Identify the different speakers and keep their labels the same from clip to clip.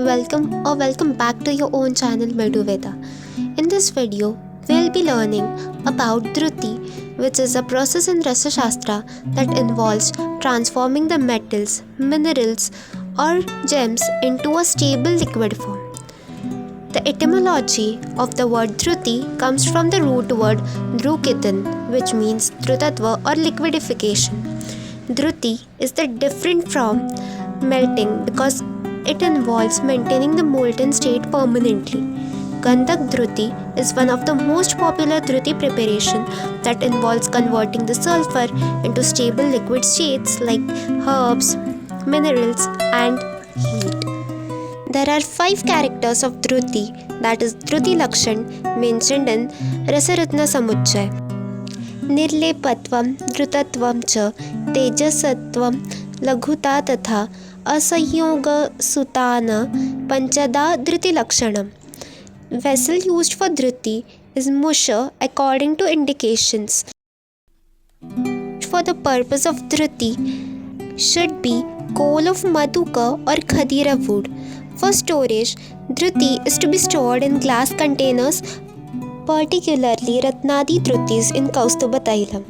Speaker 1: welcome back to your own channel Meduveda. In this video, we'll be learning about Dhruti, which is a process in Rasa Shastra that involves transforming the metals, minerals, or gems into a stable liquid form. The etymology of the word Dhruti comes from the root word Dhrukitan, which means Dhrutatva or liquidification. Dhruti is different from melting because it involves maintaining the molten state permanently. Gandhak Dhruti is one of the most popular Dhruti preparation that involves converting the sulfur into stable liquid states like herbs, minerals, and heat. There are 5 characters of Dhruti, that is Dhruti Lakshan, mentioned in Rasaratna Samuchchay. Nirlepatvam, Dhrutatvam cha, Tejasatvam, Laghuta tatha, Asayyoga Sutana, Panchada Dhruti Lakshanam. Vessel used for Dhruti is musha according to indications. For the purpose of Dhruti should be coal of Madhuka or Khadira wood. For storage, Dhruti is to be stored in glass containers, particularly Ratnadi Dhrutis in Kaustuba Tailam.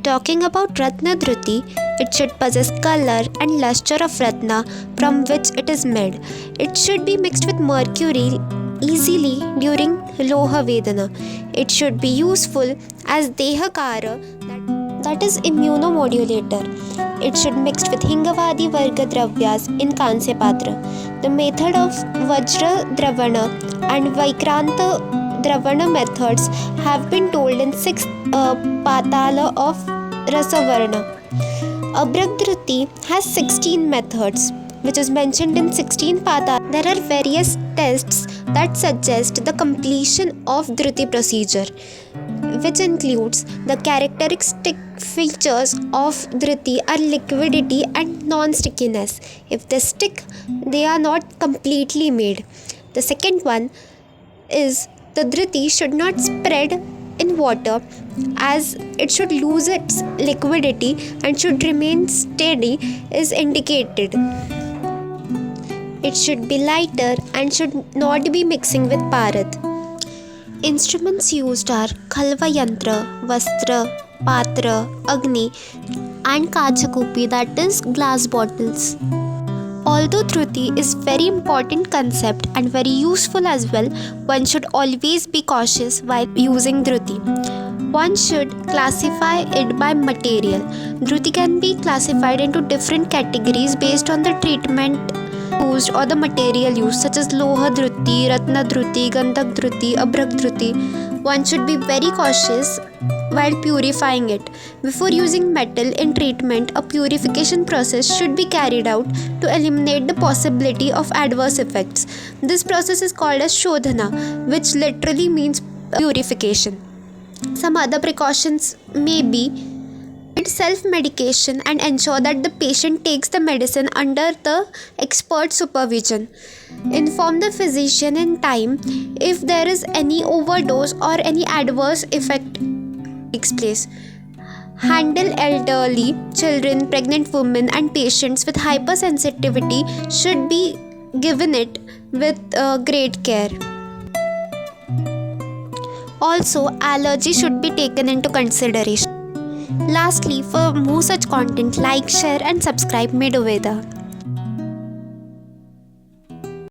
Speaker 1: Talking About Ratna Dhruti, it should possess color and luster of Ratna from which it is made. It should be mixed with mercury easily during Loha Vedana. It should be useful as Dehakara, that is immunomodulator. It should mixed with Hingavadi Varga Dravyas in Kansya Patra. The method of Vajra Dravana and Vaikranta Dravana methods have been told in 6th Patala of Rasavarna. Abrak Dhruti has 16 methods, which is mentioned in 16 Patala. There are various tests that suggest the completion of Dhruti procedure, which includes the characteristic features of Dhruti are liquidity and non-stickiness. If they stick, they are not completely made. The second one is the Dhruti should not spread in water as it should lose its liquidity and should remain steady is indicated. It should be lighter and should not be mixing with parat. Instruments used are Khalva Yantra, Vastra, Patra, Agni and Kachakupi, that is glass bottles. Although Dhruti is very important concept and very useful as well, one should always be cautious while using Dhruti. One should classify it by material. Dhruti can be classified into different categories based on the treatment used or the material used, such as Loha Dhruti, Ratna Dhruti, Gandhak Dhruti, Abrak Dhruti. One should be very cautious while purifying it. Before using metal in treatment, a purification process should be carried out to eliminate the possibility of adverse effects. This process is called as Shodhana, which literally means purification. Some other precautions may be self-medication and ensure that the patient takes the medicine under the expert supervision. Inform the physician in time if there is any overdose or any adverse effect takes place. Handle elderly, children, pregnant women and patients with hypersensitivity should be given it with great care. Also, allergy should be taken into consideration. Lastly, for more such content, like, share and subscribe Meduveda.